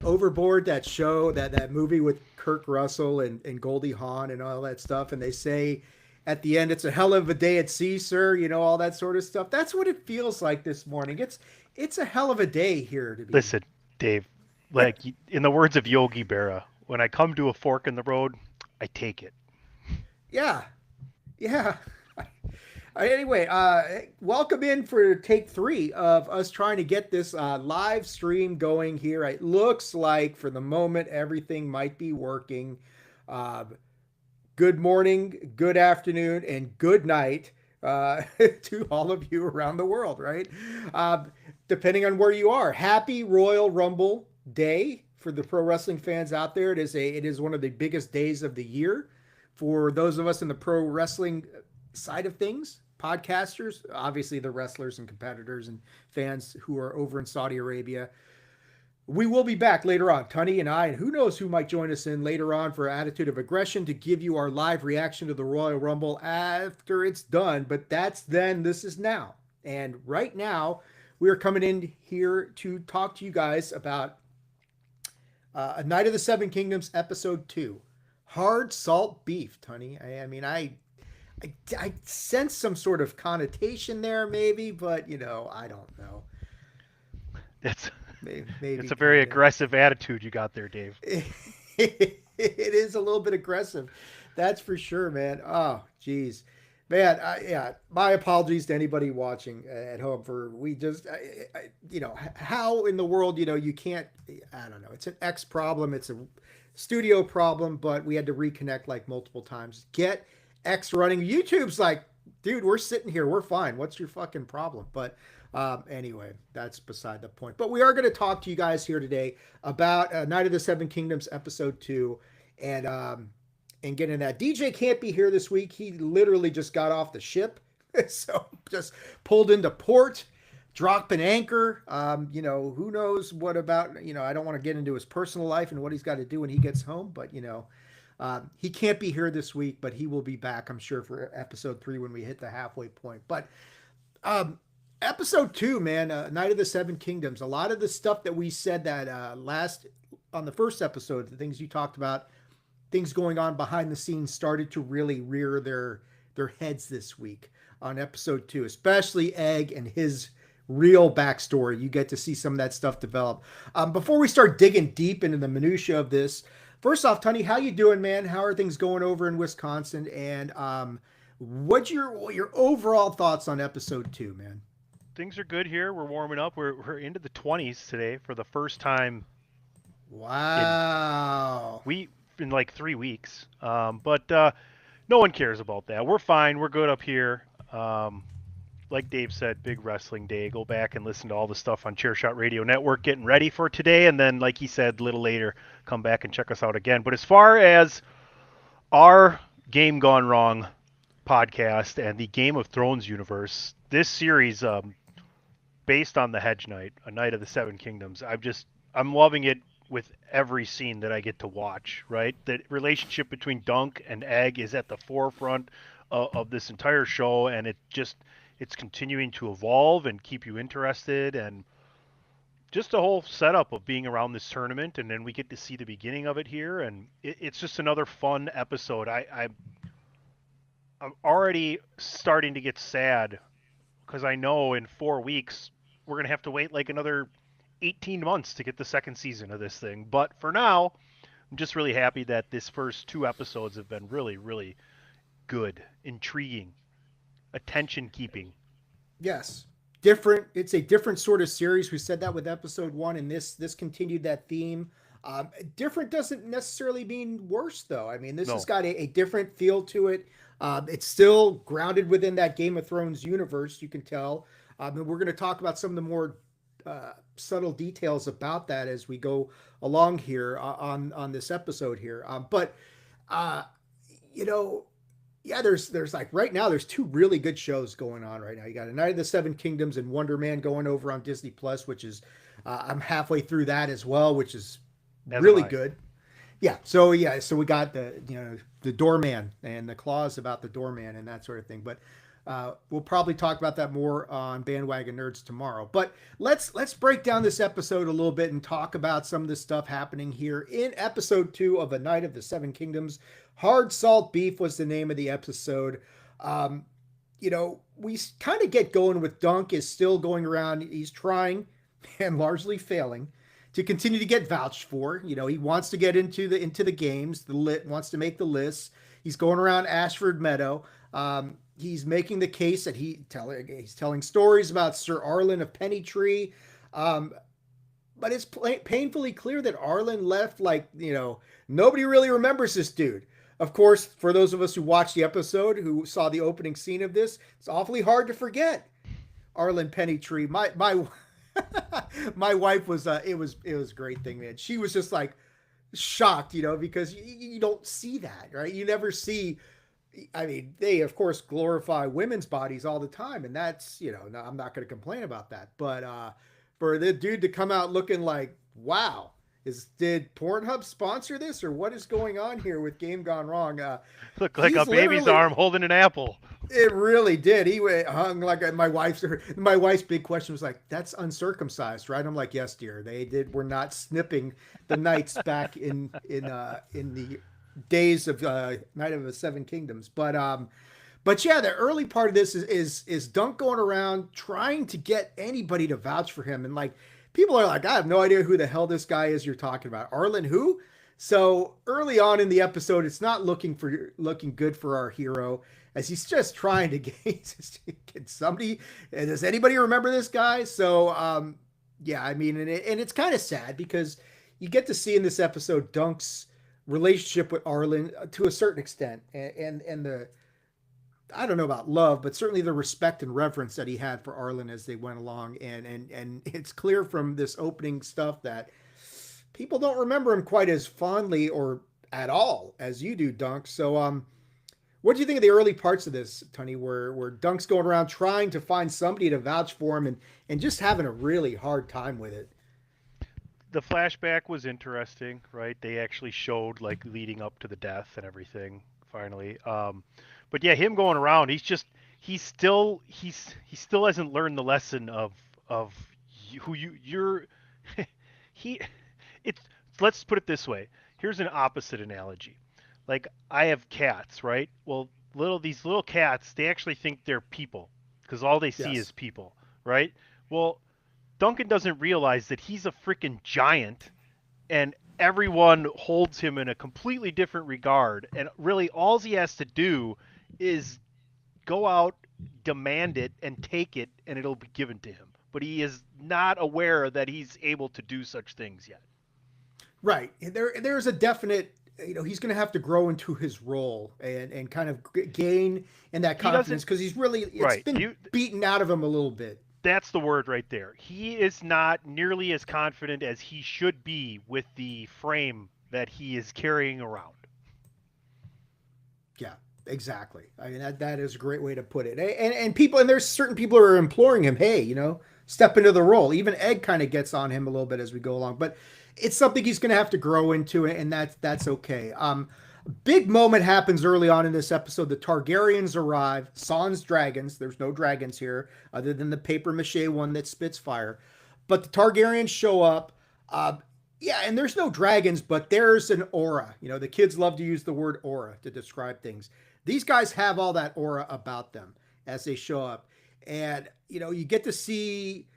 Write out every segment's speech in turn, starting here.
Overboard, that show, that movie with Kirk Russell and Goldie Hawn and all that stuff, and they say at the end, it's a hell of a day at sea, sir. All that sort of stuff. That's what it feels like this morning. It's a hell of a day here to be. Listen, Dave, like in the words of Yogi Berra, when I come to a fork in the road, I take it. Yeah, yeah. Anyway, welcome in for take three of us trying to get this live stream going here. It looks like for the moment everything might be working. Uh, Good morning, good afternoon, and good night to all of you around the world, right? Uh, Depending on where you are. Happy Royal Rumble Day for the pro wrestling fans out there. It is one of the biggest days of the year for those of us in the pro wrestling side of things. Podcasters, obviously the wrestlers and competitors and fans who are over in Saudi Arabia. We will be back later on, Tunney and I, and who knows who might join us in later on for Attitude of Aggression to give you our live reaction to the Royal Rumble after it's done. But that's then, this is now. And right now, we are coming in here to talk to you guys about A Night of the Seven Kingdoms, Episode 2. Hard Salt Beef, Tunney. I sense some sort of connotation there, maybe, but, I don't know. It's Maybe it's a very kind of. aggressive attitude you got there, Dave. It is a little bit aggressive. That's for sure, man. Oh, geez. Man, yeah, my apologies to anybody watching at home for we just, how in the world, you can't, I don't know. It's an X problem. It's a studio problem, but we had to reconnect like multiple times. Get X running. YouTube's like, dude, we're sitting here. We're fine. What's your fucking problem? But anyway, that's beside the point. But we are going to talk to you guys here today about Night of the Seven Kingdoms episode 2, and get in that. DJ can't be here this week. He literally just got off the ship, so just pulled into port, dropped an anchor. Who knows what about. I don't want to get into his personal life and what he's got to do when he gets home, but he can't be here this week, but he will be back, I'm sure, for episode 3 when we hit the halfway point. But episode 2, man, Night of the Seven Kingdoms. A lot of the stuff that we said that last on the first episode, the things you talked about, things going on behind the scenes, started to really rear their heads this week on episode 2, especially Egg and his real backstory. You get to see some of that stuff develop. Before we start digging deep into the minutia of this, first off, Tony, how you doing, man? How are things going over in Wisconsin? And what's your overall thoughts on episode 2, man? Things are good here. We're warming up. We're into the 20s today for the first time in Wow. we in like 3 weeks. But no one cares about that. We're fine. We're good up here. Like Dave said, big wrestling day. Go back and listen to all the stuff on Chairshot Radio Network getting ready for today. And then, like he said, a little later, come back and check us out again. But as far as our Game Gone Wrong podcast and the Game of Thrones universe, this series, based on the Hedge Knight, A Night of the Seven Kingdoms, I'm loving it with every scene that I get to watch, right? The relationship between Dunk and Egg is at the forefront of this entire show, and it's continuing to evolve and keep you interested, and just the whole setup of being around this tournament, and then we get to see the beginning of it here, and it's just another fun episode. I'm already starting to get sad because I know in 4 weeks we're gonna have to wait like another 18 months to get the second season of this thing. But for now, I'm just really happy that this first 2 episodes have been really, really good, intriguing, attention keeping. Yes. Different. It's a different sort of series. We said that with episode 1, and this continued that theme. Different doesn't necessarily mean worse, though. I mean, this has No, got a different feel to it. It's still grounded within that Game of Thrones universe. You can tell. And we're going to talk about some of the more subtle details about that as we go along here on this episode here. But uh, you know, yeah, there's like right now there's two really good shows going on right now. You got A Night of the Seven Kingdoms and Wonder Man going over on Disney Plus, which is I'm halfway through that as well, which is as am really I. good. Yeah, so we got the the doorman and the clause about the doorman and that sort of thing. But We'll probably talk about that more on Bandwagon Nerds tomorrow. But let's break down this episode a little bit and talk about some of the stuff happening here in episode 2 of A Night of the Seven Kingdoms. Hard Salt Beef was the name of the episode. We kind of get going with Dunk is still going around. He's trying and largely failing to continue to get vouched for. He wants to get into the games, wants to make the lists. He's going around Ashford Meadow. He's making the case that he's telling stories about Sir Arlen of Pennytree. But it's painfully clear that Arlen left nobody really remembers this dude. Of course, for those of us who watched the episode, who saw the opening scene of this, it's awfully hard to forget Arlen Pennytree. My my wife was it was a great thing, man. She was just like shocked, because you don't see that, right? You never see. I mean, they of course glorify women's bodies all the time, and that's I'm not going to complain about that. But for the dude to come out looking like, wow, did Pornhub sponsor this, or what is going on here with Game Gone Wrong? Looked like a baby's arm holding an apple. It really did. He hung like my wife's big question was like, that's uncircumcised, right? I'm like, yes, dear. We're not snipping the knights back in the days of Night of the Seven Kingdoms. But yeah, the early part of this is Dunk going around trying to get anybody to vouch for him. And like, people are like, I have no idea who the hell this guy is you're talking about. Arlen who? So early on in the episode, it's not looking good for our hero, as he's just trying to get somebody. Does anybody remember this guy? So yeah, I mean, and it's kind of sad because you get to see in this episode Dunk's relationship with Arlen to a certain extent, and the, I don't know about love, but certainly the respect and reverence that he had for Arlen as they went along. And it's clear from this opening stuff that people don't remember him quite as fondly or at all as you do, Dunk. So what do you think of the early parts of this, Tony, where Dunk's going around trying to find somebody to vouch for him and just having a really hard time with it? The flashback was interesting, right? They actually showed like leading up to the death and everything finally. But yeah, him going around, he still hasn't learned the lesson of who you're he it's let's put it this way. Here's an opposite analogy. Like, I have cats, right? Well, these little cats, they actually think they're people because all they see is people, right? Well, Duncan doesn't realize that he's a freaking giant and everyone holds him in a completely different regard. And really all he has to do is go out, demand it, and take it, and it'll be given to him. But he is not aware that he's able to do such things yet. Right. There's a definite, he's going to have to grow into his role and kind of gain in that confidence because it's been beaten out of him a little bit. That's the word right there. He is not nearly as confident as he should be with the frame that he is carrying around. Yeah, exactly. I mean, that is a great way to put it. And there's certain people who are imploring him, hey, step into the role. Even Egg kind of gets on him a little bit as we go along, but it's something he's going to have to grow into, and that's okay. Big moment happens early on in this episode. The Targaryens arrive. Sans dragons. There's no dragons here other than the paper mache one that spits fire. But the Targaryens show up. Yeah, and there's no dragons, but there's an aura. The kids love to use the word aura to describe things. These guys have all that aura about them as they show up. And, you get to see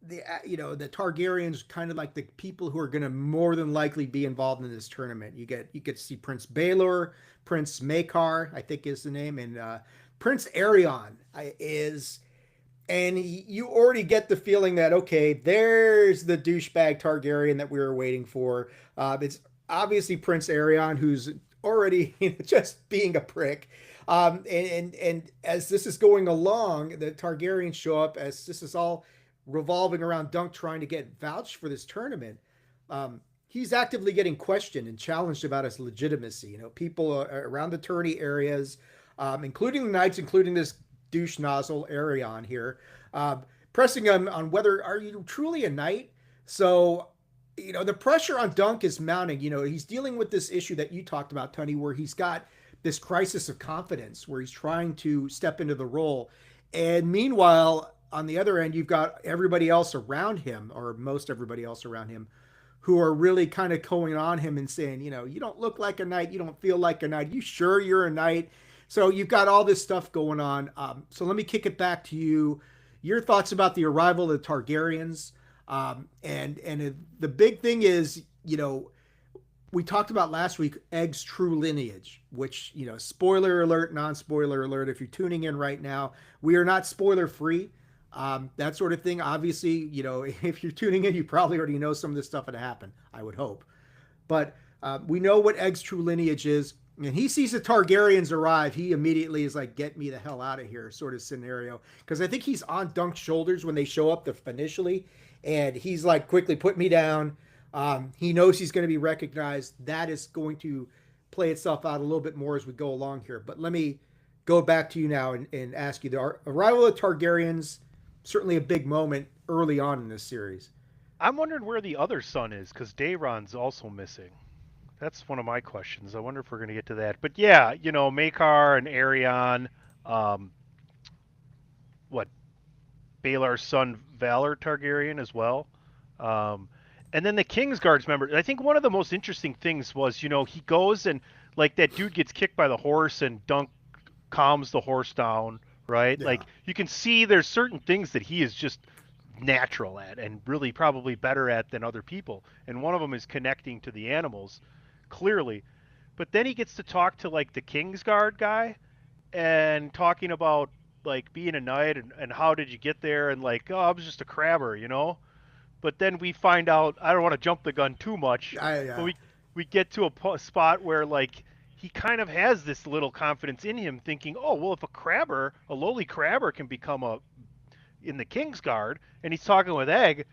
the Targaryens kind of like the people who are going to more than likely be involved in this tournament. You get to see Prince Baelor, Prince Maekar, I think is the name, and Prince Aerion is, and you already get the feeling that, okay, there's the douchebag Targaryen that we were waiting for. It's obviously Prince Aerion, who's already just being a prick. And as this is going along, the Targaryens show up as this is all revolving around Dunk trying to get vouched for this tournament. He's actively getting questioned and challenged about his legitimacy. People around the tourney areas, including the knights, including this douche nozzle Aerion here, pressing him on whether are you truly a knight. So, the pressure on Dunk is mounting. He's dealing with this issue that you talked about, Tony, where he's got this crisis of confidence where he's trying to step into the role. And meanwhile, on the other end, you've got everybody else around him, or most everybody else around him, who are really kind of going on him and saying, you don't look like a knight, you don't feel like a knight. You sure you're a knight? So you've got all this stuff going on. So let me kick it back to you. Your thoughts about the arrival of the Targaryens. And the big thing is, we talked about last week Egg's true lineage, which, spoiler alert, non-spoiler alert. If you're tuning in right now, we are not spoiler free. That sort of thing. Obviously, if you're tuning in, you probably already know some of this stuff that happened, I would hope. But we know what Egg's true lineage is. And he sees the Targaryens arrive. He immediately is like, get me the hell out of here sort of scenario. Because I think he's on Dunk's shoulders when they show up initially. And he's like, quickly put me down. He knows he's going to be recognized. That is going to play itself out a little bit more as we go along here. But let me go back to you now and ask you, the arrival of Targaryens, certainly a big moment early on in this series. I'm wondering where the other son is, because Daeron's also missing. That's one of my questions. I wonder if we're going to get to that. But yeah, Maekar and Aerion, Baelar's son Valar Targaryen as well. And then the Kingsguard's member. I think one of the most interesting things was, he goes and like that dude gets kicked by the horse and Dunk calms the horse down, right? Yeah. Like you can see there's certain things that he is just natural at and really probably better at than other people. And one of them is connecting to the animals, clearly. But then he gets to talk to like the Kingsguard guy and talking about like being a knight and how did you get there, and like, oh, I was just a crabber, But then we find out, I don't want to jump the gun too much, but we get to a spot where like he kind of has this little confidence in him, thinking, oh, well, if a lowly crabber can become in the Kingsguard, and he's talking with Egg,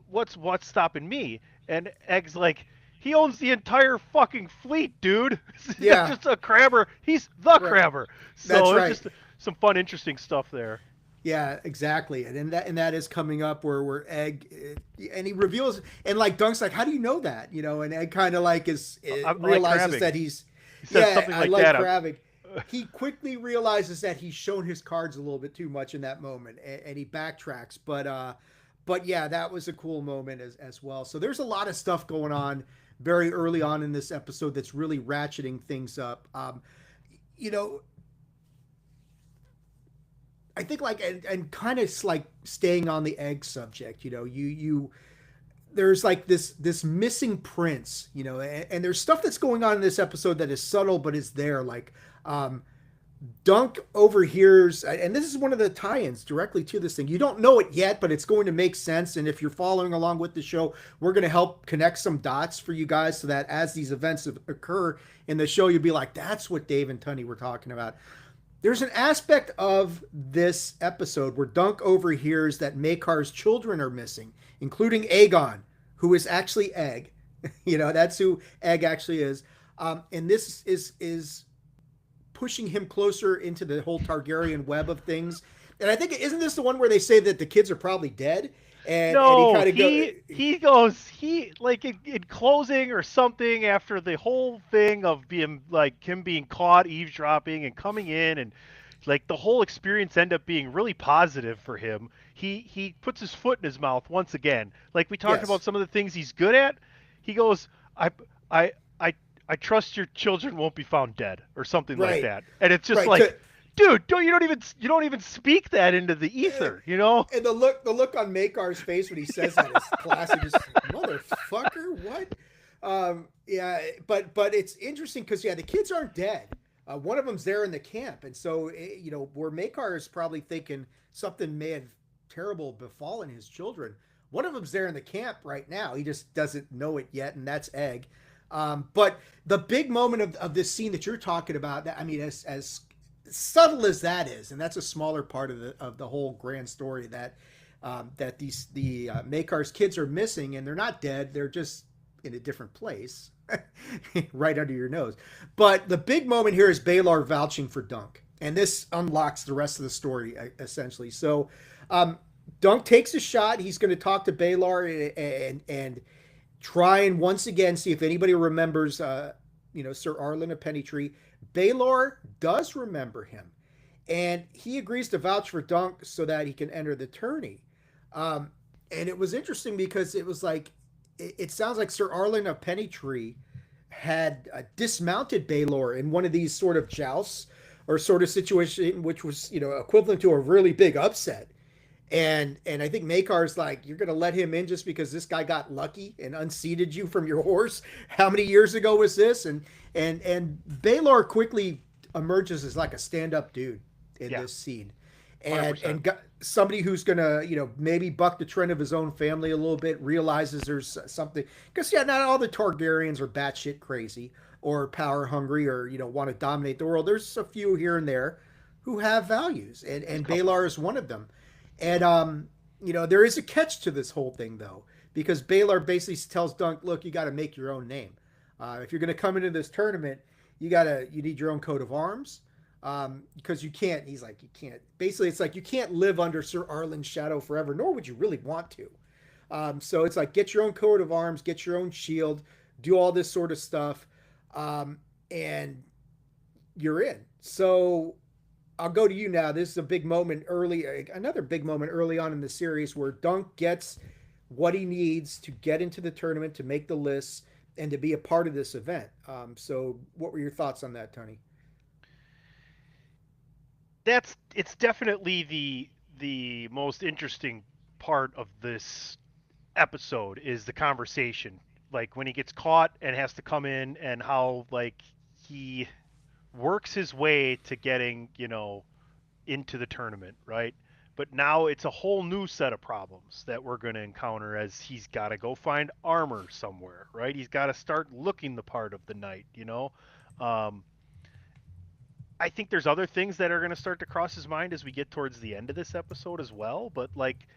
what's stopping me? And Egg's like, he owns the entire fucking fleet, dude. Yeah. Just a crabber. He's the crabber. So that's right. It's just some fun, interesting stuff there. Yeah, exactly. And that is coming up where Egg, and he reveals, and like Dunk's like, how do you know that? And Egg kind of like realizes like that he says something like that. Crabbing. He quickly realizes that he's shown his cards a little bit too much in that moment, and he backtracks. But yeah, that was a cool moment as well. So there's a lot of stuff going on very early on in this episode that's really ratcheting things up. I think like, and kind of like staying on the Egg subject, there's like this missing prince, and there's stuff that's going on in this episode that is subtle, but is there. Like, Dunk overhears, and this is one of the tie-ins directly to this thing. You don't know it yet, but it's going to make sense. And if you're following along with the show, we're going to help connect some dots for you guys so that as these events occur in the show, you'll be like, that's what Dave and Tunney were talking about. There's an aspect of this episode where Dunk overhears that Maekar's children are missing, including Aegon, who is actually Egg. That's who Egg actually is. And this is pushing him closer into the whole Targaryen web of things. And I think, isn't this the one where they say that the kids are probably dead? And he goes like in closing or something, after the whole thing of being like him being caught eavesdropping and coming in, and like the whole experience ended up being really positive for him. He puts his foot in his mouth once again. Like we talked about some of the things he's good at. He goes, I trust your children won't be found dead, or something like that. And it's just like, dude, you don't even speak that into the ether, And the look on Maekar's face when he says that is classic. Just, motherfucker, what? But it's interesting because the kids aren't dead. One of them's there in the camp, and so where Maekar is probably thinking something may have terrible befallen his children. One of them's there in the camp right now. He just doesn't know it yet, and that's Egg. But the big moment of this scene that you're talking about, as subtle as that is, and that's a smaller part of the whole grand story, that the Maekar's kids are missing, and they're not dead, they're just in a different place right under your nose. But the big moment here is Baelor vouching for Dunk, and this unlocks the rest of the story essentially. So Dunk takes a shot. He's going to talk to Baelor and try and once again see if anybody remembers Sir Arlen of Pennytree. Baelor does remember him, and he agrees to vouch for Dunk so that he can enter the tourney. And it was interesting because it was like it sounds like Sir Arlen of Pennytree had dismounted Baelor in one of these sort of jousts or sort of situation, which was equivalent to a really big upset. And I think Makar's like, you're gonna let him in just because this guy got lucky and unseated you from your horse. How many years ago was this? And Baelor quickly emerges as like a stand up dude in Yeah, this scene, 100%. and got somebody who's gonna maybe buck the trend of his own family a little bit. Realizes there's something because not all the Targaryens are batshit crazy or power hungry or want to dominate the world. There's a few here and there who have values, and Baelor is one of them. And there is a catch to this whole thing though, because Baelor basically tells Dunk, look, you got to make your own name. If you're going to come into this tournament, you need your own coat of arms. Because you can't. He's like, you can't. Basically, it's like you can't live under Sir Arlen's shadow forever, nor would you really want to. So it's like, get your own coat of arms, get your own shield, do all this sort of stuff, and you're in. So I'll go to you now. This is a big moment another big moment early on in the series where Dunk gets what he needs to get into the tournament, to make the lists, and to be a part of this event. So what were your thoughts on that, Tony? It's definitely the most interesting part of this episode is the conversation. Like when he gets caught and has to come in, and how like he works his way to getting, into the tournament, right? But now it's a whole new set of problems that we're going to encounter as he's got to go find armor somewhere, right? He's got to start looking the part of the knight. Um, I think there's other things that are going to start to cross his mind as we get towards the end of this episode as well. But like,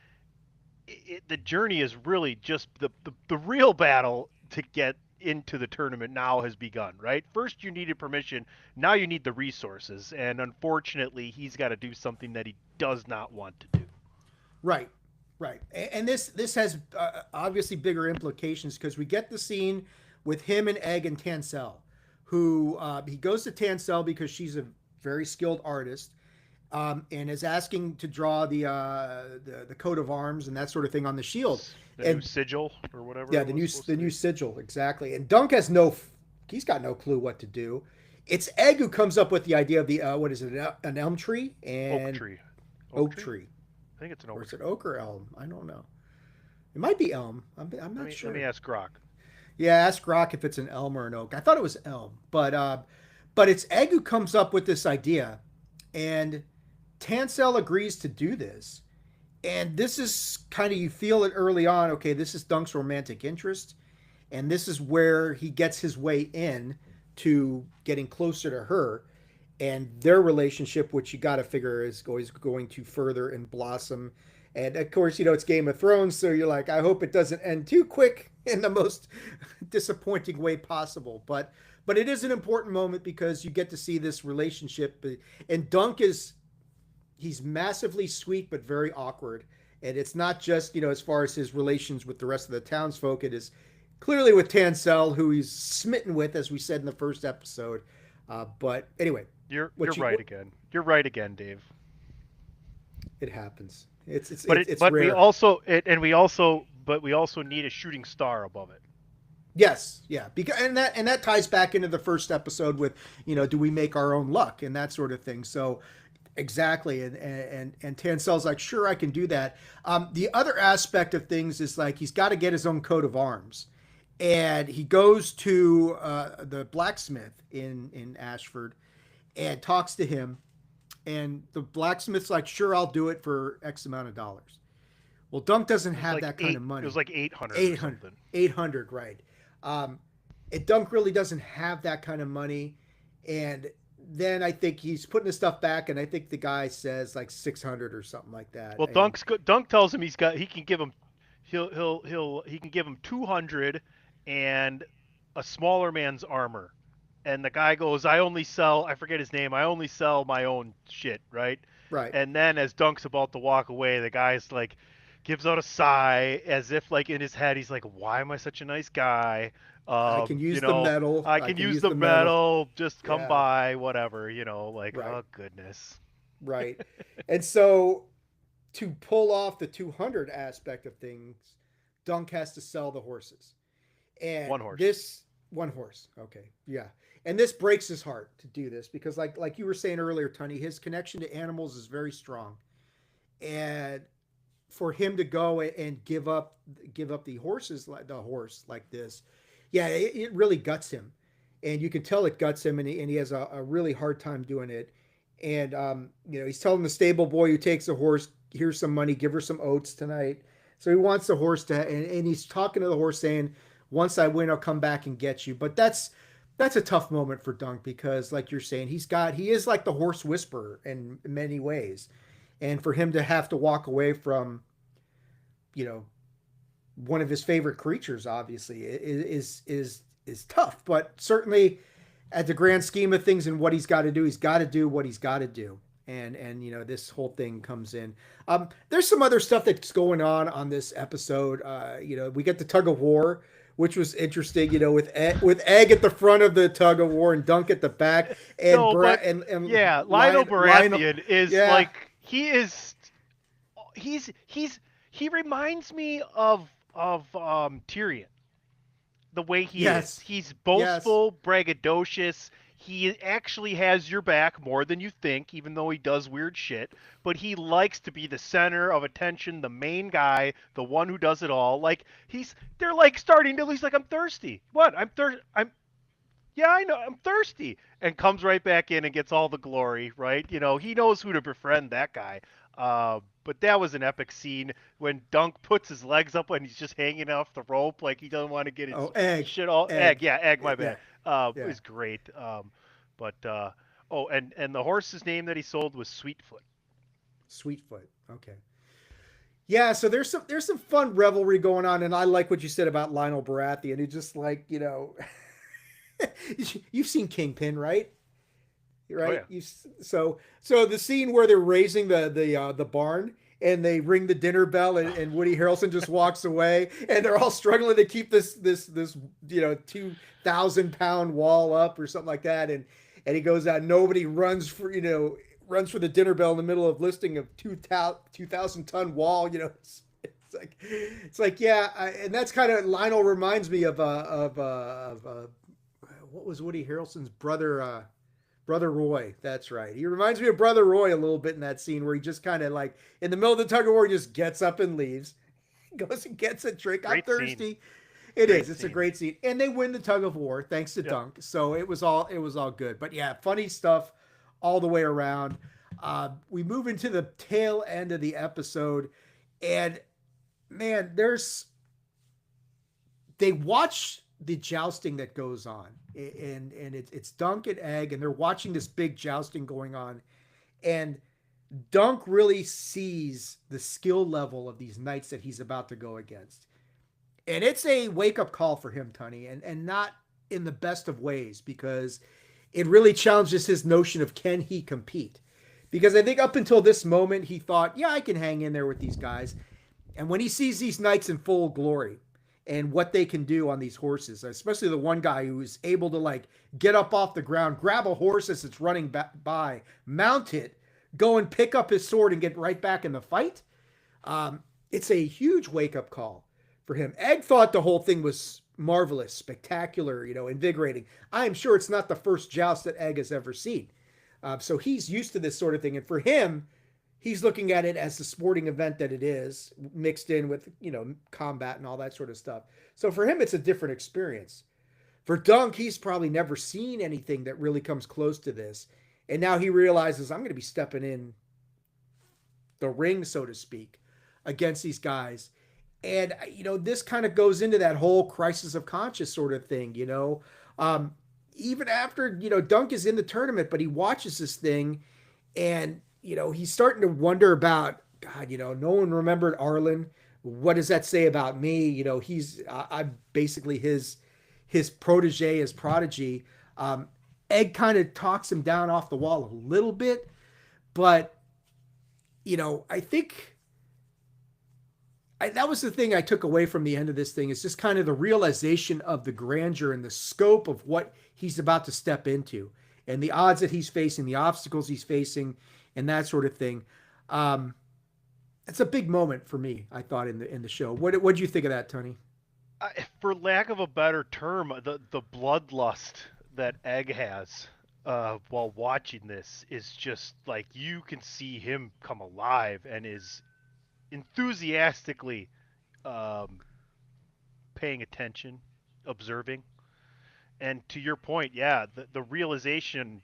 the journey is really just the real battle to get into the tournament now has begun, right? First you needed permission, now you need the resources, and unfortunately he's got to do something that he does not want to do. Right, right. And this has obviously bigger implications because we get the scene with him and Egg and Tansel, who he goes to Tansel because she's a very skilled artist, and is asking to draw the coat of arms and that sort of thing on the shield. The new sigil or whatever. Yeah, the new sigil, exactly. And Dunk has he's got no clue what to do. It's Egg who comes up with the idea of the what is it, an elm tree and oak tree. Oak tree. I think it's an oak. Or is it oak or elm? I don't know. It might be elm. I'm not sure. Let me ask Grok. Yeah, ask Grok if it's an elm or an oak. I thought it was elm, but it's Egg who comes up with this idea, and Tansel agrees to do this. And this is kind of, you feel it early on. Okay, this is Dunk's romantic interest, and this is where he gets his way in to getting closer to her, and their relationship, which you got to figure is always going to further and blossom. And of course, it's Game of Thrones, so you're like, I hope it doesn't end too quick in the most disappointing way possible. But it is an important moment because you get to see this relationship, and Dunk he's massively sweet but very awkward. And it's not just, as far as his relations with the rest of the townsfolk, it is clearly with Tansel, who he's smitten with, as we said in the first episode. But anyway, you're right again. You're right again, Dave. It happens. It's but rare. we also need a shooting star above it. Yes, yeah, because and that ties back into the first episode with, do we make our own luck and that sort of thing. So exactly, and Tansel's like, sure, I can do that. The other aspect of things is like he's got to get his own coat of arms, and he goes to the blacksmith in Ashford and talks to him, and the blacksmith's like, sure, I'll do it for X amount of dollars. Well, Dunk doesn't have like that kind of money. It was like 800. 800, right. And Dunk really doesn't have that kind of money. And then I think he's putting his stuff back, and I think the guy says like 600 or something like that. Well, Dunk tells him he can give him 200 and a smaller man's armor. And the guy goes, I forget his name, I only sell my own shit, right? Right. And then as Dunk's about to walk away, the guy's like, gives out a sigh as if like in his head he's like, why am I such a nice guy? I can You use the know, metal. I I can can use use the the metal. metal, just come Yeah, by, whatever, like, right, oh goodness. right. And so to pull off the 200 aspect of things, Dunk has to sell the horses. And One horse. this one horse, okay, yeah. And this breaks his heart to do this because, like you were saying earlier, Tony, his connection to animals is very strong, and for him to go and give up the horses, like the horse like this, yeah, it really guts him, and you can tell it guts him, and he has a really hard time doing it. And he's telling the stable boy who takes the horse, here's some money, give her some oats tonight. So he wants the horse to, and he's talking to the horse saying, once I win, I'll come back and get you. But that's a tough moment for Dunk because, like you're saying, he is like the horse whisperer in many ways, and for him to have to walk away from, you know, one of his favorite creatures, obviously, is tough. But certainly, at the grand scheme of things and what he's got to do what he's got to do. And this whole thing comes in. There's some other stuff that's going on this episode. We get the tug of war, which was interesting. With Egg at the front of the tug of war and Dunk at the back, and No, but yeah, Lionel Baratheon is yeah, like he reminds me of Tyrion. The way he is. yes, He's yes. boastful, braggadocious. He actually has your back more than you think, even though he does weird shit. But he likes to be the center of attention, the main guy, the one who does it all. Like they're like starting to. He's like, I'm thirsty. What? I'm thirsty. Yeah, I know, I'm thirsty, and comes right back in and gets all the glory, right? He knows who to befriend, that guy. But that was an epic scene when Dunk puts his legs up and he's just hanging off the rope like he doesn't want to get Oh, his Egg, shit all egg. Egg, Yeah, egg. My yeah, bad. yeah. Is great. But oh, and the horse's name that he sold was Sweetfoot. Sweetfoot. Okay. Yeah, so there's some fun revelry going on, and I like what you said about Lionel Baratheon, who just like you've seen Kingpin, right? Oh Right? yeah. So the scene where they're raising the barn and they ring the dinner bell and Woody Harrelson just walks away and they're all struggling to keep this 2,000-pound wall up or something like that and he goes out. Nobody runs for the dinner bell in the middle of listing of 2,000-ton wall. It's like yeah, and that's kind of Lionel reminds me of what was Woody Harrelson's brother. Brother Roy, that's right. He reminds me of Brother Roy a little bit in that scene where he just kind of like in the middle of the tug of war, he just gets up and leaves, goes and gets a drink. I'm Great scene. thirsty. It Great is. It's a scene. great scene, and they win the tug of war thanks to Yep. Dunk. So it was all good. But yeah, funny stuff all the way around. We move into the tail end of the episode, and man, they watch the jousting that goes on, and it's Dunk and Egg, and they're watching this big jousting going on, and Dunk really sees the skill level of these knights that he's about to go against, and it's a wake up call for him, Tony, and not in the best of ways because it really challenges his notion of can he compete. Because I think up until this moment, he thought, yeah, I can hang in there with these guys. And when he sees these knights in full glory and what they can do on these horses, especially the one guy who is able to like get up off the ground, grab a horse as it's running by, mount it, go and pick up his sword and get right back in the fight. It's a huge wake up call for him. Egg thought the whole thing was marvelous, spectacular, invigorating. I am sure it's not the first joust that Egg has ever seen. So he's used to this sort of thing. And for him, he's looking at it as the sporting event that it is, mixed in with, combat and all that sort of stuff. So for him, it's a different experience. For Dunk, he's probably never seen anything that really comes close to this. And now he realizes I'm going to be stepping in the ring, so to speak, against these guys. And, this kind of goes into that whole crisis of conscience sort of thing, even after, Dunk is in the tournament, but he watches this thing and, he's starting to wonder about, God, no one remembered Arlen. What does that say about me? I'm basically his protege, his prodigy. Egg kind of talks him down off the wall a little bit, but, I think that was the thing I took away from the end of this thing is just kind of the realization of the grandeur and the scope of what he's about to step into and the odds that he's facing, the obstacles he's facing, and that sort of thing. Um, it's a big moment for me, I thought, in the show. What do you think of that, Tony? For lack of a better term, the bloodlust that Egg has while watching this is just like you can see him come alive and is enthusiastically um, paying attention, observing. And to your point, yeah, the realization,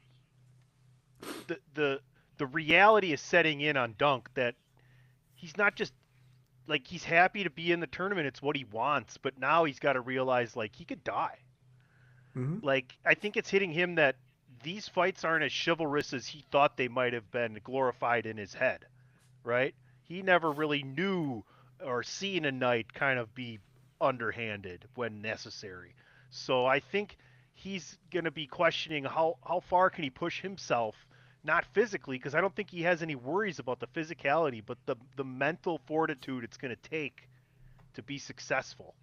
the the the reality is setting in on Dunk that he's not just like he's happy to be in the tournament. It's what he wants, but now he's got to realize like he could die. Mm-hmm. Like I think it's hitting him that these fights aren't as chivalrous as he thought they might have been glorified in his head, right? He never really knew or seen a knight kind of be underhanded when necessary. So I think he's going to be questioning how far can he push himself, not physically, because I don't think he has any worries about the physicality, but the mental fortitude it's going to take to be successful.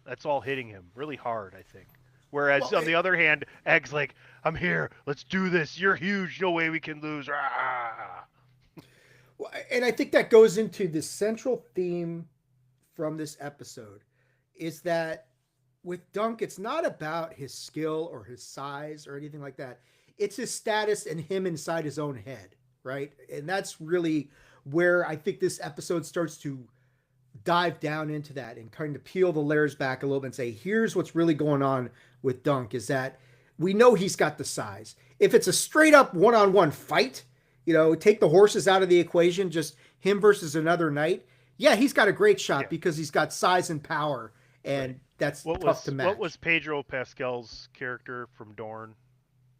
That's all hitting him really hard, I think. Whereas Well, on the other hand, Egg's like, "I'm here. Let's do this. You're huge. No way we can lose." Rah! and I think that goes into the central theme from this episode is that with Dunk, it's not about his skill or his size or anything like that. It's his status and him inside his own head, right? And that's really where I think this episode starts to dive down into that and kind of peel the layers back a little bit and say, here's what's really going on with Dunk is that we know he's got the size. If it's a straight up one on one fight, take the horses out of the equation, just him versus another knight. Yeah, he's got a great shot because he's got size and power, and Right. that's What tough to was match. what was Pedro Pascal's character from Dorne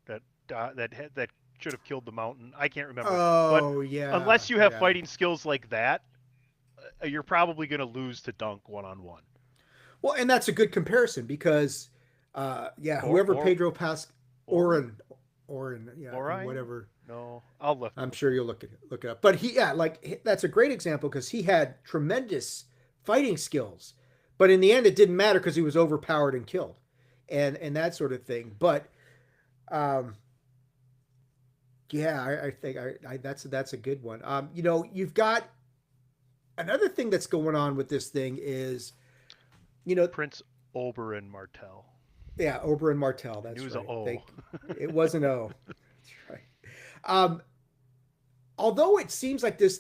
that that should have killed the mountain? I can't remember. But Oh yeah, unless you have yeah. fighting skills like that, you're probably going to lose to Dunk one on one. Well, and that's a good comparison because, yeah, whoever Or Pedro Pascal, Orin? Orin, yeah, Orion? whatever. No, I'll I'm sure you'll look it up. But that's a great example because he had tremendous fighting skills, but in the end, it didn't matter because he was overpowered and killed, and that sort of thing. But, um, yeah, I think that's a good one. You've got another thing that's going on with this thing is, you know, Prince Oberyn Martell. yeah, Oberyn Martell. He That's was a right. O. It was an O. That's right. Um, Although it seems like this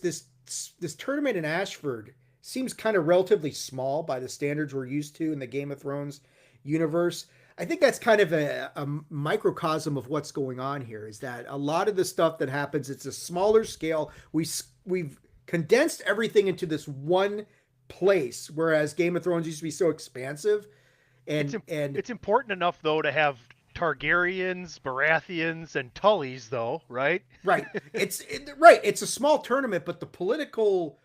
tournament in Ashford seems kind of relatively small by the standards we're used to in the Game of Thrones universe. I think that's kind of a microcosm of what's going on here. Is that a lot of the stuff that happens? It's a smaller scale. We've condensed everything into this one place, whereas Game of Thrones used to be so expansive. It's And it's important enough though to have Targaryens, Baratheons, and Tullys though, right? right, right. It's a small tournament, but the political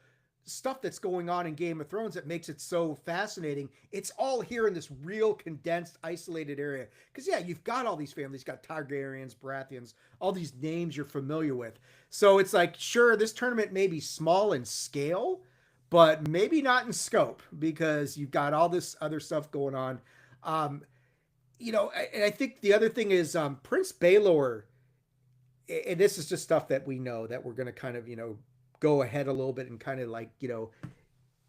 stuff that's going on in Game of Thrones that makes it so fascinating. It's all here in this real condensed, isolated area. Because yeah, you've got all these families, you've got Targaryens, Baratheons, all these names you're familiar with. So it's like, sure, this tournament may be small in scale, but maybe not in scope because you've got all this other stuff going on. Um, and I think the other thing is Prince Baelor, and this is just stuff that we know that we're going to kind of go ahead a little bit and kind of like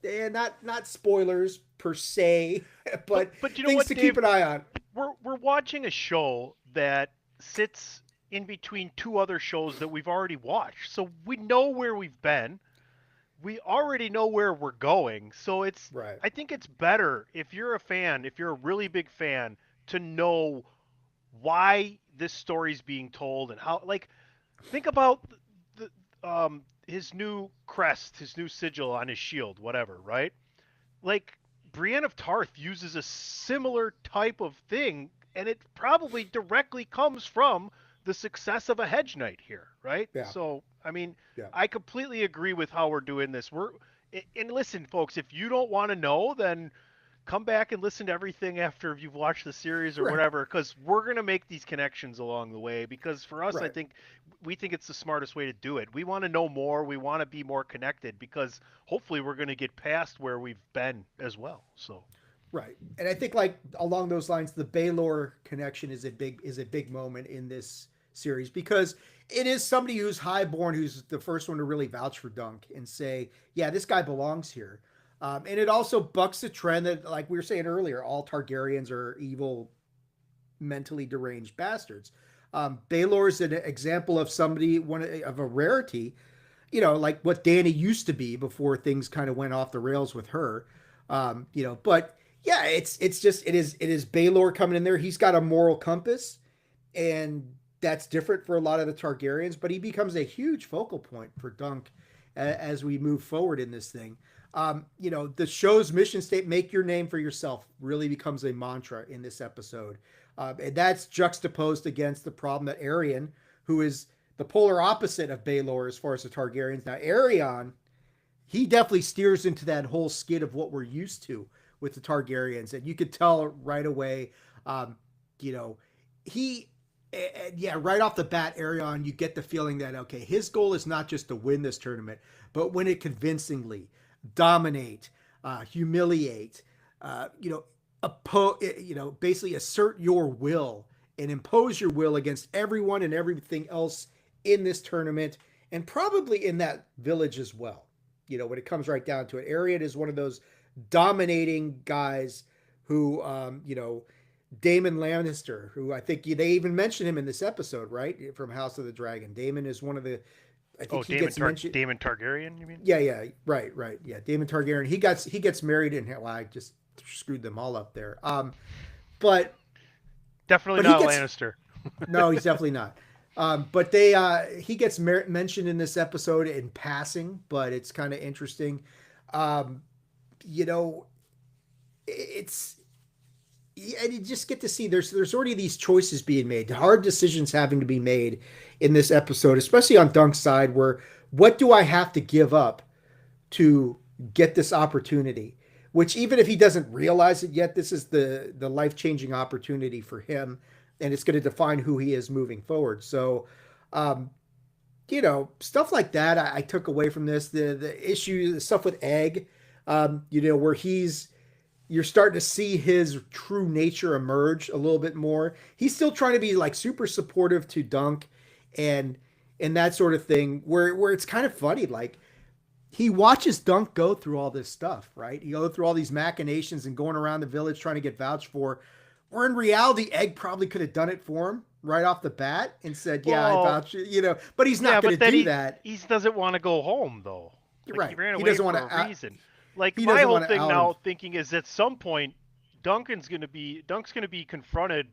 and not spoilers per se, but But you know things what, to Dave? keep an eye on. We're watching a show that sits in between two other shows that we've already watched. So we know where we've been. We already know where we're going. So Right. I think it's better if you're a fan, if you're a really big fan, to know why this story's being told and how like think about his new crest, his new sigil on his shield, whatever, right? Like Brienne of Tarth uses a similar type of thing, and it probably directly comes from the success of a hedge knight here, right? Yeah. So, I mean, Yeah. I completely agree with how we're doing this. And listen, folks, if you don't want to know, then come back and listen to everything after you've watched the series or Right. whatever, because we're going to make these connections along the way. Because for us, I Right. think we think it's the smartest way to do it. We want to know more. We want to be more connected because hopefully we're going to get past where we've been as well. So, Right. And I think like along those lines, the Baylor connection is a big moment in this series because it is somebody who's highborn, who's the first one to really vouch for Dunk and say, yeah, this guy belongs here. And it also bucks the trend that, like we were saying earlier, all Targaryens are evil, mentally deranged bastards. Baylor is an example of somebody one of a rarity, like what Danny used to be before things kind of went off the rails with her. But yeah, it is Baylor coming in there. He's got a moral compass, and that's different for a lot of the Targaryens. But he becomes a huge focal point for Dunk as we move forward in this thing. The show's mission state, make your name for yourself, really becomes a mantra in this episode. And that's juxtaposed against the problem that Aerion, who is the polar opposite of Baelor as far as the Targaryens. Now, Aerion, he definitely steers into that whole skid of what we're used to with the Targaryens. And you could tell right away, you know, he, yeah, right off the bat, Aerion, you get the feeling that, okay, his goal is not just to win this tournament, but win it convincingly, dominate, humiliate, basically assert your will and impose your will against everyone and everything else in this tournament and probably in that village as well. When it comes right down to it, Ariad is one of those dominating guys who, Daemon Lannister, who I think they even mentioned him in this episode, right? From House of the Dragon. Daemon is one of the, I think he gets mentioned. Daemon Targaryen, you mean? Yeah, right. Yeah, Daemon Targaryen. He gets married and well, I just screwed them all up there. But definitely but not Lannister. No, he's definitely not. But he gets mentioned in this episode in passing, but it's kind of interesting. Um, it's and you just get to see there's already these choices being made, hard decisions having to be made in this episode, especially on Dunk's side, where what do I have to give up to get this opportunity? Which even if he doesn't realize it yet, this is the life-changing opportunity for him, and it's going to define who he is moving forward. So, stuff like that I took away from this. The issue, the stuff with Egg, where you're starting to see his true nature emerge a little bit more. He's still trying to be like super supportive to Dunk and that sort of thing, where it's kind of funny, like he watches Dunk go through all this stuff, right? He go through all these machinations and going around the village trying to get vouched for. Where in reality, Egg probably could have done it for him right off the bat and said, "Yeah, I vouch you." But he's not going to do that. He doesn't want to go home though. Right. He ran away doesn't for want a reason. Like he my doesn't whole want to thing out now, him. thinking is at some point, Dunk's going to be confronted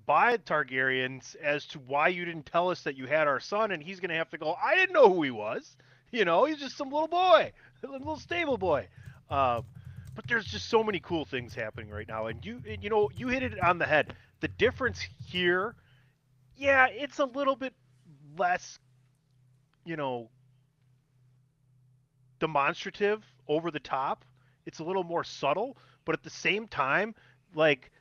by Targaryens as to why you didn't tell us that you had our son, and he's going to have to go, "I didn't know who he was. He's just some little boy, a little stable boy." But there's just so many cool things happening right now, and you hit it on the head. The difference here, yeah, it's a little bit less, demonstrative, over the top. It's a little more subtle, but at the same time, like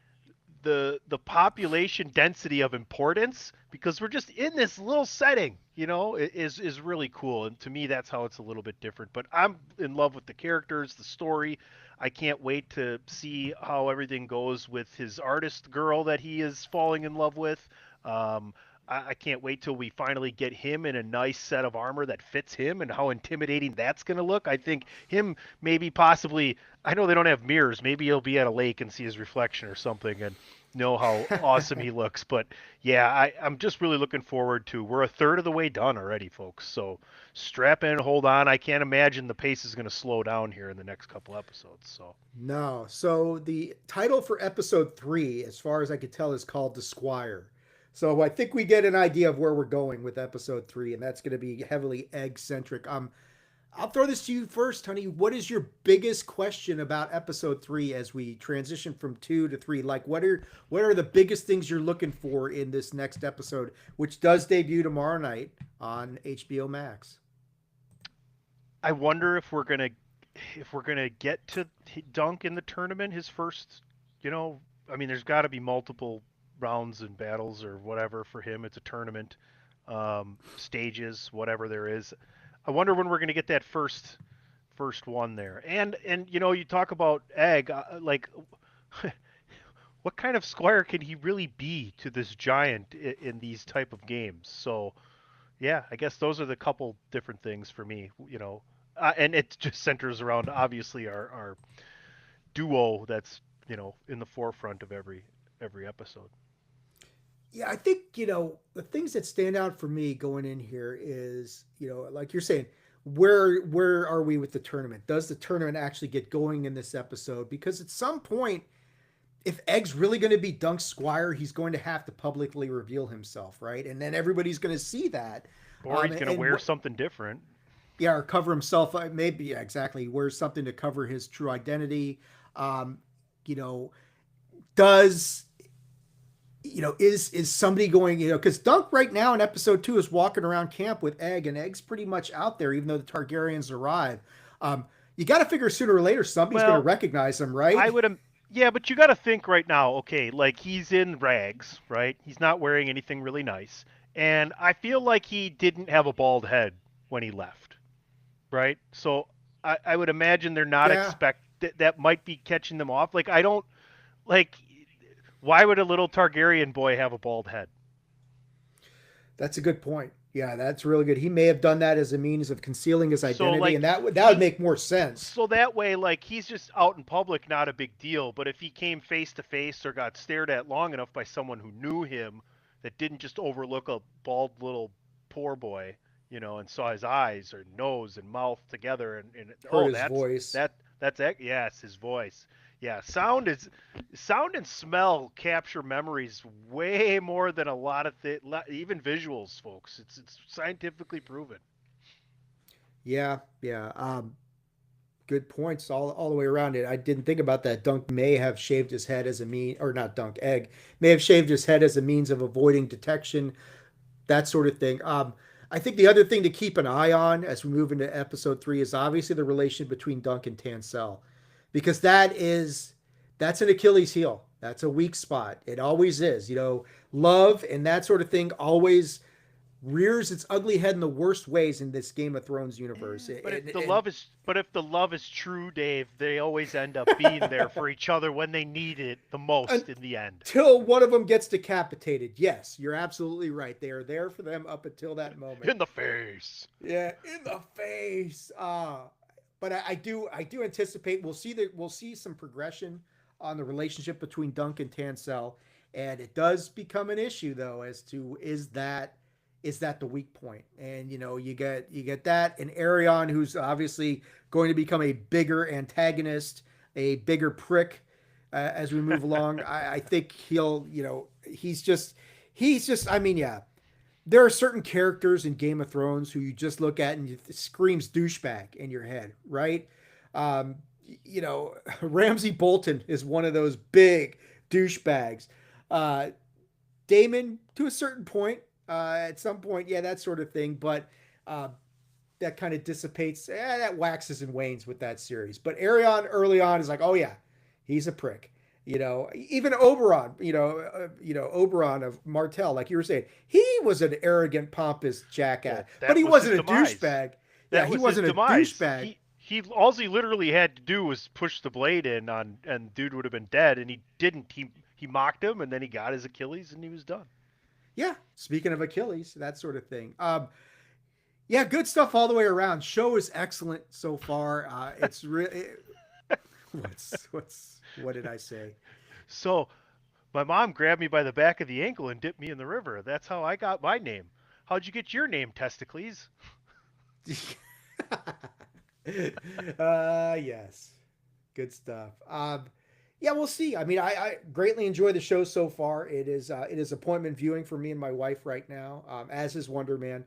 the population density of importance, because we're just in this little setting, is really cool. And to me, that's how it's a little bit different. But I'm in love with the characters, the story. I can't wait to see how everything goes with his artist girl that he is falling in love with. I can't wait till we finally get him in a nice set of armor that fits him and how intimidating that's going to look. I think him maybe possibly, I know they don't have mirrors. Maybe he'll be at a lake and see his reflection or something and know how awesome he looks. But yeah, I'm just really looking forward to, we're a third of the way done already, folks. So strap in, hold on. I can't imagine the pace is going to slow down here in the next couple episodes. So No. So the title for episode 3, as far as I could tell, is called The Squire. So I think we get an idea of where we're going with episode 3, and that's going to be heavily Egg centric. I'll throw this to you first, honey. What is your biggest question about episode 3 as we transition from 2 to 3? Like, what are the biggest things you're looking for in this next episode, which does debut tomorrow night on HBO Max? I wonder if we're going to if we're gonna get to Dunk in the tournament, his first, I mean, there's got to be multiple rounds and battles or whatever for him. It's a tournament, stages, whatever there is. I wonder when we're gonna get that first one there. And you talk about Egg, like what kind of squire can he really be to this giant in these type of games? So yeah, I guess those are the couple different things for me, and it just centers around obviously our duo that's in the forefront of every episode. Yeah, I think, the things that stand out for me going in here is, like you're saying, where are we with the tournament? Does the tournament actually get going in this episode? Because at some point, if Egg's really going to be Dunk Squire, he's going to have to publicly reveal himself, right? And then everybody's going to see that. Or he's going to wear something different. Yeah, or cover himself. Maybe, yeah, exactly. He wears something to cover his true identity. You know, does is somebody going, because Dunk right now in episode 2 is walking around camp with Egg, and Egg's pretty much out there, even though the Targaryens arrive. You got to figure sooner or later somebody's going to recognize him, right? Yeah, but you got to think right now, okay, like he's in rags, right? He's not wearing anything really nice. And I feel like he didn't have a bald head when he left, right? So I would imagine they're not that might be catching them off. Like, I don't, like, why would a little Targaryen boy have a bald head? That's a good point. Yeah, that's really good. He may have done that as a means of concealing his identity, and that would make more sense. So that way, like, he's just out in public, not a big deal. But if he came face to face or got stared at long enough by someone who knew him, that didn't just overlook a bald little poor boy, and saw his eyes or nose and mouth together, and his voice. Yes, his voice. Yeah, sound and smell capture memories way more than a lot of even visuals, folks. It's scientifically proven. Yeah. Good points all the way around it. I didn't think about that. Dunk may have shaved his head as a or not Dunk, Egg may have shaved his head as a means of avoiding detection, that sort of thing. I think the other thing to keep an eye on as we move into episode 3 is obviously the relation between Dunk and Tansel, because that's an Achilles heel. That's a weak spot. It always is. Love and that sort of thing always rears its ugly head in the worst ways in this Game of Thrones universe. But if the love is true, Dave, they always end up being there for each other when they need it the most in the end. Till one of them gets decapitated. Yes, you're absolutely right. They are there for them up until that moment. In the face. Yeah, in the face. But I do anticipate we'll see some progression on the relationship between Dunk and Tansel, and it does become an issue though as to is that the weak point? And you get that, and Aerion, who's obviously going to become a bigger antagonist, a bigger prick as we move along. I think he's just I mean, yeah. There are certain characters in Game of Thrones who you just look at and it screams douchebag in your head, right? Ramsay Bolton is one of those big douchebags. Daemon, to a certain point, at some point, yeah, that sort of thing. But that kind of dissipates. That waxes and wanes with that series. But Aerion early on is like, oh yeah, he's a prick. Even Oberon, Oberon of Martell, like you were saying, he was an arrogant, pompous jackass, but he wasn't a douchebag. Yeah, he wasn't a douchebag. All he literally had to do was push the blade in and dude would have been dead, and he didn't. He mocked him, and then he got his Achilles, and he was done. Yeah, speaking of Achilles, that sort of thing. Yeah, good stuff all the way around. Show is excellent so far. It's really what did I say? So, my mom grabbed me by the back of the ankle and dipped me in the river. That's how I got my name. How'd you get your name, Testicles? Yes. Good stuff. Yeah, we'll see. I mean, I greatly enjoy the show so far. It is appointment viewing for me and my wife right now, as is Wonder Man.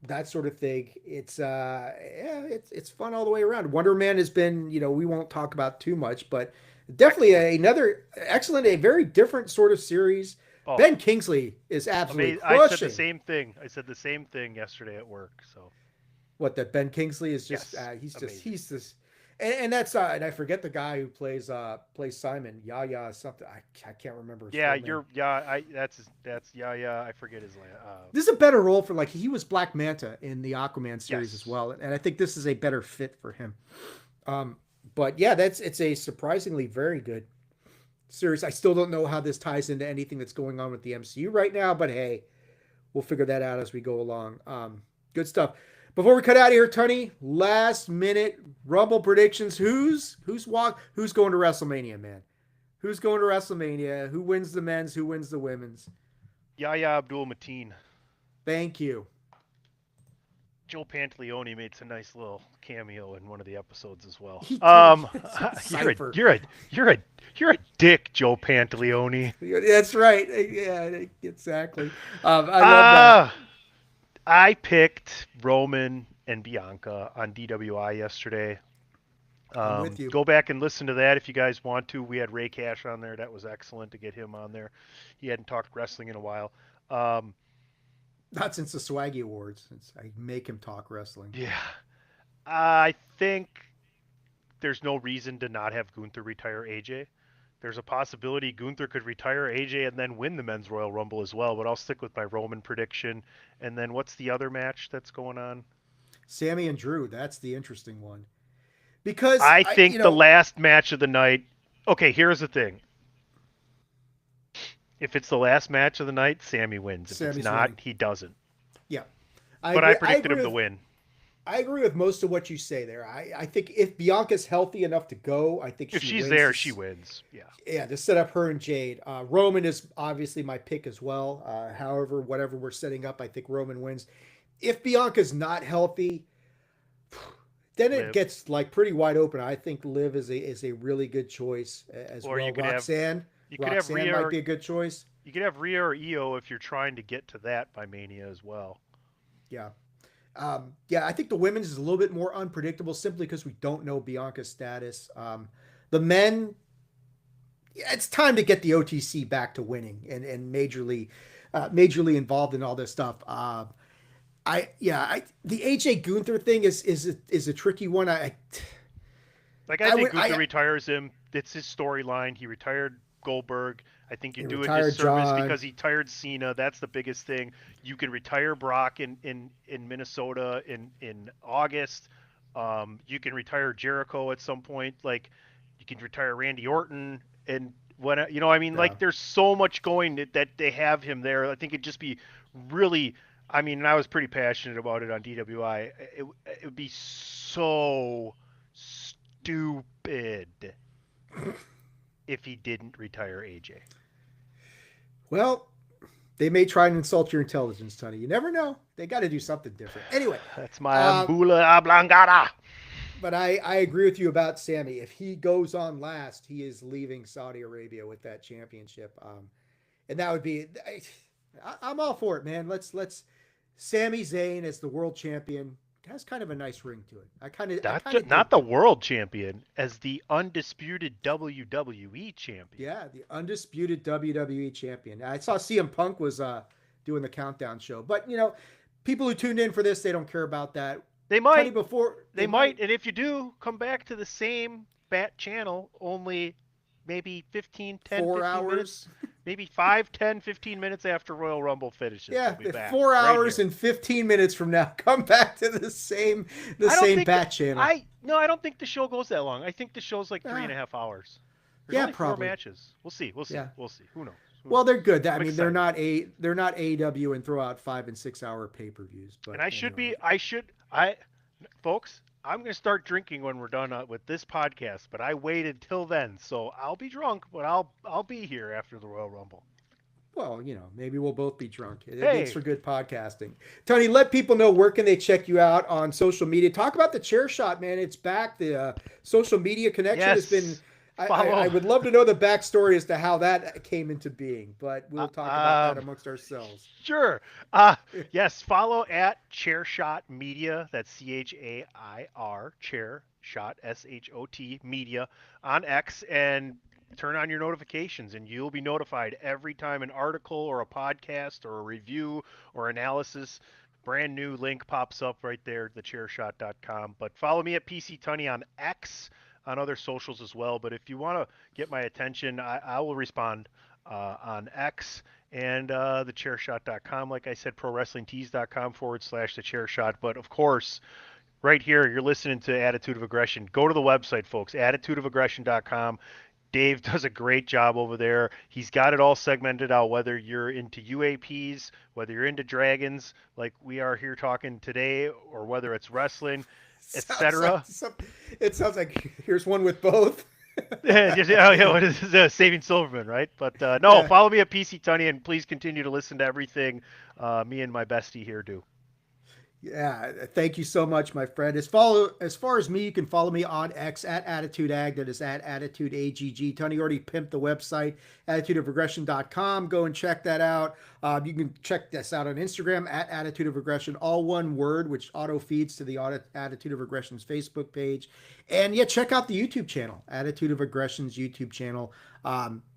That sort of thing. It's fun all the way around. Wonder Man has been, we won't talk about too much, but definitely another excellent, a very different sort of series. Oh, Ben Kingsley is absolutely crushing. I said the same thing yesterday at work. So What, that Ben Kingsley is just Yes, amazing. he's this, and that's and I forget the guy who plays Simon, Yaya something. I can't remember his Yeah, full name. you're yeah. I that's yeah yeah. I forget his name. This is a better role for, like, he was Black Manta in the Aquaman series as Yes. well, and I think this is a better fit for him. Um, but yeah, it's a surprisingly very good series. I still don't know how this ties into anything that's going on with the MCU right now, but hey, we'll figure that out as we go along. Good stuff. Before we cut out of here, Tony, last minute Rumble predictions. Who's going to WrestleMania, man? Who's going to WrestleMania? Who wins the men's? Who wins the women's? Yahya Abdul Mateen. Thank you. Joe Pantaleone made some nice little cameo in one of the episodes as well. He did. You're a Cipher. you're a you're a you're a dick, Joe Pantaleone. That's right. Yeah, exactly. I love that. Uh I picked Roman and Bianca on DWI yesterday. I'm with you. Go back and listen to that if you guys want to. We had Ray Cash on there. That was excellent to get him on there. He hadn't talked wrestling in a while. Um, Not since the Swaggy Awards. I make him talk wrestling. yeah, I think there's no reason to not have Gunther retire AJ. There's a possibility Gunther could retire AJ and then win the men's Royal Rumble as well, but I'll stick with my Roman prediction. And then what's the other match that's going on? Sammy and Drew. That's the interesting one. Because I think the last match of the night. Okay, here's the thing. If it's the last match of the night, Sammy wins. If it's Sammy's not, winning. he doesn't. Yeah, But I predicted him to win. I agree with most of what you say there. I think if Bianca's healthy enough to go, I think If she she's wins. there, she wins. Yeah. Yeah, to set up her and Jade. Roman is obviously my pick as well. However, whatever we're setting up, I think Roman wins. If Bianca's not healthy, then it Liv. gets like pretty wide open. I think Liv is a really good choice as Or well. you could Roxanne, have Rhea might be a good choice. you could have Rhea or Io if you're trying to get to that by Mania as well. Yeah. Yeah, I think the women's is a little bit more unpredictable simply because we don't know Bianca's status. The men, yeah, it's time to get the OTC back to winning and majorly involved in all this stuff. The AJ Gunther thing is a tricky one. Like I think would Gunther retires him. It's his storyline. He retired Goldberg. I think you do a retired disservice John. because he tired Cena. That's the biggest thing. You can retire Brock in Minnesota in August. You can retire Jericho at some point. Like you can retire Randy Orton and when I mean, Yeah. like there's so much going that they have him there. I think it'd just be really. I mean, I was pretty passionate about it on DWI. It would be so stupid if he didn't retire AJ. Well, they may try and insult your intelligence, Tony. You never know. They got to do something different. Anyway, That's my um, ambula oblongata. but I agree with you about Sammy. If he goes on last, he is leaving Saudi Arabia with that championship. And that would be. I'm all for it, man. Let's. Sami Zayn as the world champion has kind of a nice ring to it. Not the world champion, as the undisputed WWE champion. Yeah, the undisputed WWE champion. I saw CM Punk was doing the countdown show, but people who tuned in for this, they don't care about that. They might. Tony, before They might, and if you do, come back to the same Bat channel, only maybe 15 hours. Minutes, maybe 5, 10, 15 minutes after Royal Rumble finishes. Yeah, we'll be back 4 right hours here. and 15 minutes from now, come back to the same Bat channel. I don't think the show goes that long. I think the show's like 3.5 hours. There's only probably 4 matches. We'll see. Yeah. We'll see. Who knows? Well, they're good. I I'm mean, excited. they're not AEW and throw out 5 and 6 hour pay-per-views. But And folks, I'm going to start drinking when we're done with this podcast, but I waited till then. So I'll be drunk, but I'll be here after the Royal Rumble. Well, maybe we'll both be drunk. It Hey. makes for good podcasting. Tony, let people know where can they check you out on social media. Talk about the chair shot, man. It's back. The social media connection has been. I would love to know the backstory as to how that came into being, but we'll talk about that amongst ourselves. Sure. Yes, follow at Chairshot Media. That's CHAIR, Chair Shot SHOT Media on X, and turn on your notifications, and you'll be notified every time an article or a podcast or a review or analysis brand new link pops up right there, thechairshot.com. But follow me at PC Tunney on X, on other socials as well. But if you want to get my attention, I will respond on X and thechairshot.com. Like I said, prowrestlingtees.com/thechairshot. But of course, right here, you're listening to Attitude of Aggression. Go to the website, folks, attitudeofaggression.com. Dave does a great job over there. He's got it all segmented out, whether you're into UAPs, whether you're into dragons, like we are here talking today, or whether it's wrestling, etc. It sounds like here's one with both. What is this, Saving Silverman, right? But no, follow me at PC Tunney, and please continue to listen to everything me and my bestie here do. Yeah, thank you so much, my friend. As far as me, you can follow me on X at AttitudeAg. That is at AttitudeAGG. Tony already pimped the website, attitudeofaggression.com. Go and check that out. You can check this out on Instagram at Attitude of Aggression, all one word, which auto feeds to the Attitude of Aggression's Facebook page. And yeah, check out the YouTube channel, Attitude of Aggression's YouTube channel,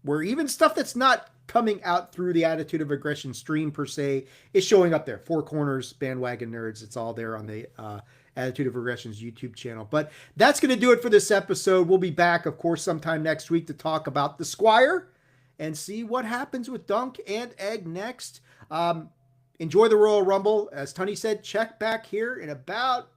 where even stuff that's not coming out through the Attitude of Aggression stream per se is showing up there. Four Corners, Bandwagon Nerds, it's all there on the Attitude of Aggression's YouTube channel. But that's going to do it for this episode. We'll be back, of course, sometime next week to talk about the Squire and see what happens with Dunk and Egg next. Enjoy the Royal Rumble. As Tony said, check back here in about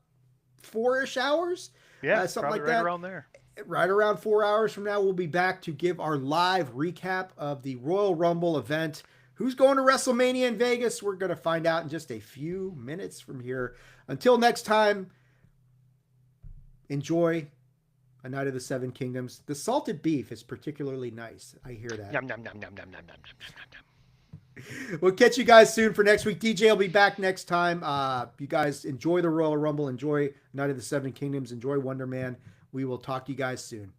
4-ish hours. Yeah, something like right that. around there. Right around 4 hours from now, we'll be back to give our live recap of the Royal Rumble event. Who's going to WrestleMania in Vegas? We're going to find out in just a few minutes from here. Until next time, enjoy A Night of the Seven Kingdoms. The salted beef is particularly nice. I hear that. Yum, yum, yum, yum, yum, yum, yum, yum. We'll catch you guys soon for next week. DJ will be back next time. You guys enjoy the Royal Rumble. Enjoy Night of the Seven Kingdoms. Enjoy Wonder Man. We will talk to you guys soon.